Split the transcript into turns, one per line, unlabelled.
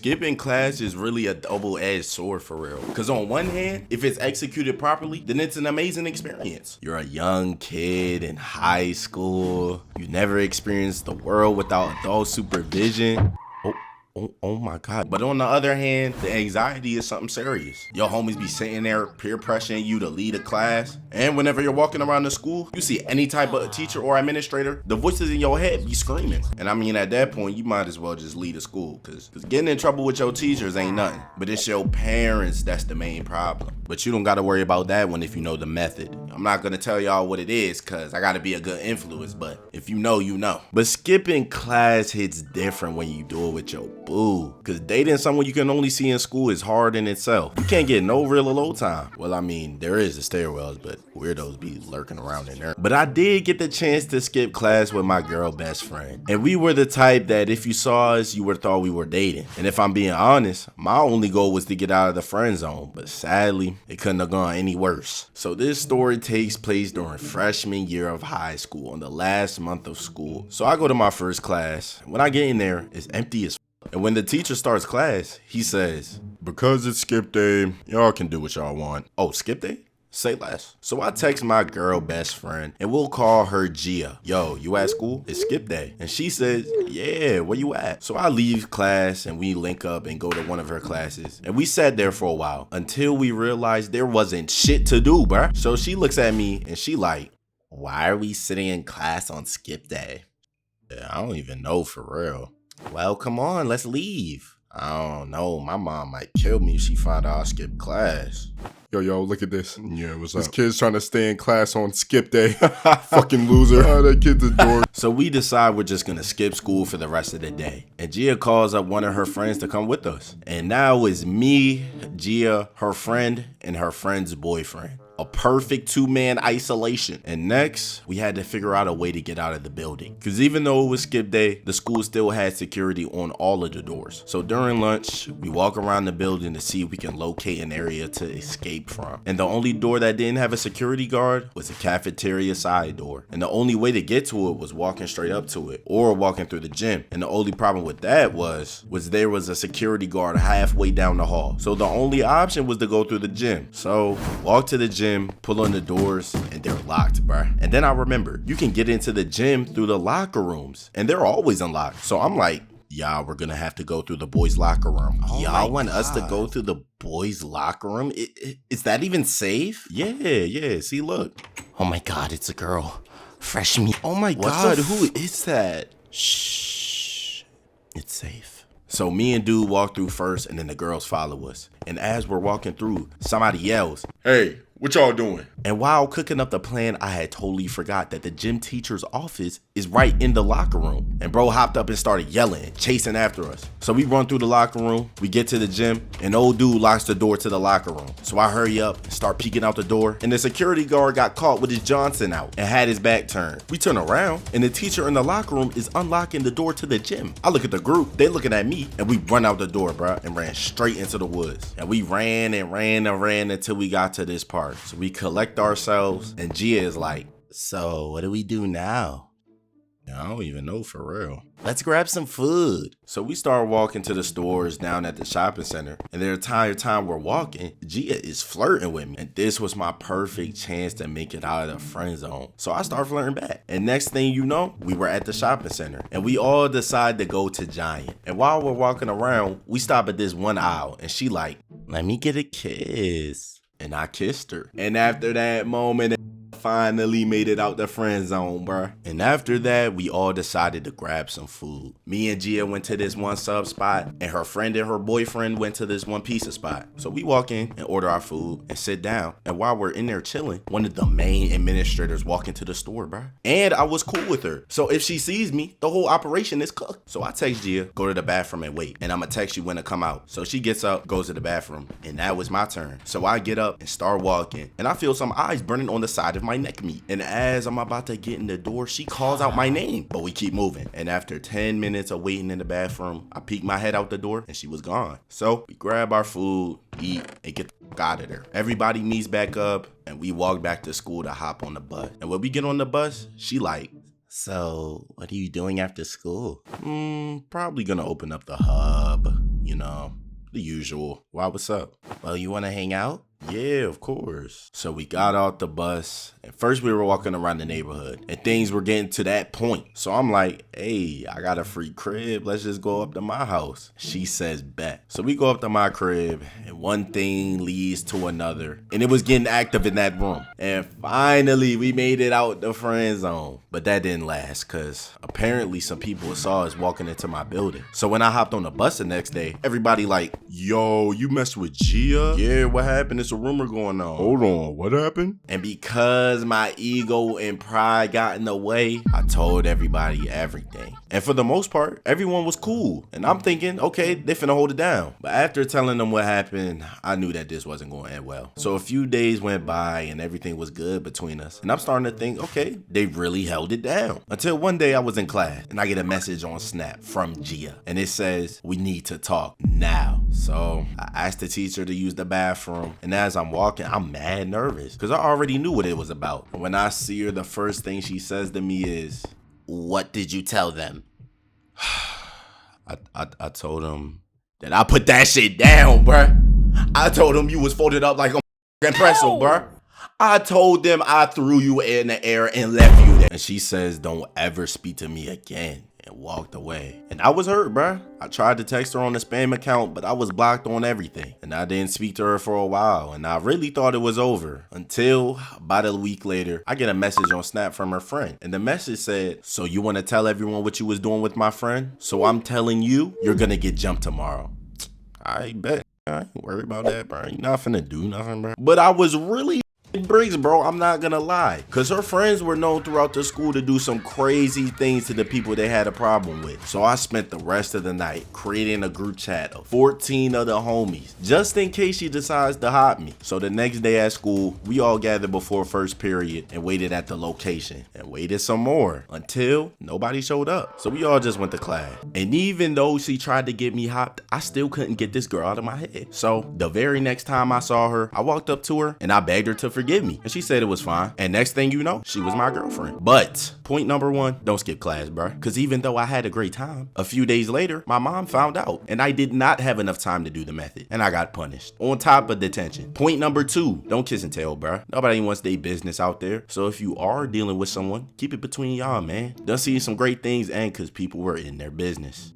skipping class is really a double-edged sword for real. Because on one hand, if it's executed properly, then it's an amazing experience. You're a young kid in high school. You never experienced the world without adult supervision. Oh my God. But on the other hand, the anxiety is something serious. Your homies be sitting there peer pressuring you to lead a class. And whenever you're walking around the school, you see any type of teacher or administrator, the voices in your head be screaming. And I mean, at that point, you might as well just leave the school, because getting in trouble with your teachers ain't nothing. But it's your parents that's the main problem. But you don't got to worry about that one if you know the method. I'm not going to tell y'all what it is, because I got to be a good influence. But if you know, you know. But skipping class hits different when you do it with your boo. Because dating someone you can only see in school is hard in itself. You can't get no real alone time. Well, I mean, there is the stairwells, but weirdos be lurking around in there. But I did get the chance to skip class with my girl best friend. And we were the type that if you saw us, you would have thought we were dating. And if I'm being honest, my only goal was to get out of the friend zone. But sadly, it couldn't have gone any worse. So this story takes place during freshman year of high school, in the last month of school. So I go to my first class. When I get in there, it's empty as and when the teacher starts class, he says, "Because it's skip day, y'all can do what y'all want." Oh, skip day? Say less. So I text my girl best friend, and we'll call her Gia. "Yo, you at school? It's skip day." And she says, "Yeah, where you at?" So I leave class and we link up and go to one of her classes. And we sat there for a while until we realized there wasn't shit to do, bruh. So she looks at me and she like, "Why are we sitting in class on skip day?" Yeah, I don't even know for real. "Well, come on, let's leave." "I don't know. My mom might kill me if she find out I skipped class."
Yo, look at this.
Yeah, what's
This
up?
kid's trying to stay in class on skip day. Fucking loser. Oh, that kid's a dork.
So we decide we're just gonna skip school for the rest of the day. And Gia calls up one of her friends to come with us. And now it's me, Gia, her friend, and her friend's boyfriend. A perfect two-man isolation. And next, we had to figure out a way to get out of the building. Because even though it was skip day, the school still had security on all of the doors. So during lunch, we walk around the building to see if we can locate an area to escape from. And the only door that didn't have a security guard was a cafeteria side door. And the only way to get to it was walking straight up to it or walking through the gym. And the only problem with that was there was a security guard halfway down the hall. So the only option was to go through the gym. So walk to the gym, pull on the doors, and they're locked, bruh. And then I remember, you can get into the gym through the locker rooms, and they're always unlocked. So I'm like, y'all, we're gonna have to go through the boys' locker room. Y'all want us to go through the boys' locker room? Is that even safe? Yeah. See, look. Oh my God, it's a girl. Fresh meat. Oh my God, who is that? Shh. It's safe. So me and dude walk through first, and then the girls follow us. And as we're walking through, somebody yells,
Hey, what y'all doing?
And while cooking up the plan, I had totally forgot that the gym teacher's office is right in the locker room. And bro hopped up and started yelling, chasing after us. So we run through the locker room, we get to the gym, and old dude locks the door to the locker room. So I hurry up and start peeking out the door, and the security guard got caught with his Johnson out and had his back turned. We turn around, and the teacher in the locker room is unlocking the door to the gym. I look at the group, they looking at me, and we run out the door, bro, and ran straight into the woods. And we ran until we got to this part. So we collect ourselves, and Gia is like, "So what do we do now?" I don't even know for real. "Let's grab some food." So we start walking to the stores down at the shopping center, and the entire time we're walking, Gia is flirting with me. And this was my perfect chance to make it out of the friend zone. So I start flirting back. And next thing you know, we were at the shopping center, and we all decide to go to Giant. And while we're walking around, we stop at this one aisle, and she like, "Let me get a kiss." And I kissed her. And after that moment, finally made it out the friend zone, bruh. And after that, we all decided to grab some food. Me and Gia went to this one sub spot, and her friend and her boyfriend went to this one pizza spot. So we walk in and order our food and sit down. And while we're in there chilling, one of the main administrators walk into the store, bruh. And I was cool with her. So if she sees me, the whole operation is cooked. So I text Gia, "Go to the bathroom and wait. And I'ma text you when to come out." So she gets up, goes to the bathroom, and that was my turn. So I get up and start walking, and I feel some eyes burning on the side of my neck meat. And as I'm about to get in the door, she calls out my name, but we keep moving. And after 10 minutes of waiting in the bathroom, I peek my head out the door and she was gone. So we grab our food, eat, and get the fuck out of there. Everybody meets back up, and we walk back to school to hop on the bus. And when we get on the bus, she like, "So what are you doing after school?" Probably gonna open up the hub, you know. The usual. Why, what's up? Well, you want to hang out? Yeah, of course. So we got off the bus, and first we were walking around the neighborhood, and things were getting to that point. So I'm like, hey, I got a free crib. Let's just go up to my house. She says, bet. So we go up to my crib, and one thing leads to another, and it was getting active in that room. And finally, we made it out the friend zone. But that didn't last, because apparently some people saw us walking into my building. So when I hopped on the bus the next day, everybody like,
Yo, you messed with Gia?
yeah, what happened? There's a rumor going on.
Hold on, what happened?
And because my ego and pride got in the way, I told everybody everything. And for the most part, everyone was cool. And I'm thinking, okay, they finna hold it down. But after telling them what happened, I knew that this wasn't going to end well. So a few days went by and everything was good between us. And I'm starting to think, okay, they really held it down. Until one day I was in class and I get a message on Snap from Gia. And it says, we need to talk now. So I asked the teacher to use the bathroom. And as I'm walking, I'm mad nervous because I already knew what it was about. When I see her, the first thing she says to me is, what did you tell them? I told them that I put that shit down, bruh. I told them you was folded up like a pretzel, bruh. I told them I threw you in the air and left you there. And she says, don't ever speak to me again. And walked away. And I was hurt, bruh. I tried to text her on the spam account, but I was blocked on everything. And I didn't speak to her for a while. And I really thought it was over. Until about a week later, I get a message on Snap from her friend. And the message said, so you want to tell everyone what you was doing with my friend? So I'm telling you, you're gonna get jumped tomorrow. I bet. I ain't worried about that, bro. You're not finna do nothing, bro. But I was really bricks, bro. I'm not gonna lie, because her friends were known throughout the school to do some crazy things to the people they had a problem with. So I spent the rest of the night creating a group chat of 14 other homies just in case she decides to hop me. So the next day at school, we all gathered before first period and waited at the location and waited some more until nobody showed up. So we all just went to class. And even though she tried to get me hopped, I still couldn't get this girl out of my head. So the very next time I saw her, I walked up to her and I begged her to forgive me, and she said it was fine. And next thing you know, she was my girlfriend. But point number one, don't skip class, bro. Because even though I had a great time, a few days later, my mom found out, and I did not have enough time to do the method, and I got punished on top of detention. Point number two, don't kiss and tell, bro. Nobody wants their business out there. So if you are dealing with someone, keep it between y'all, man. Done seen some great things, and because people were in their business.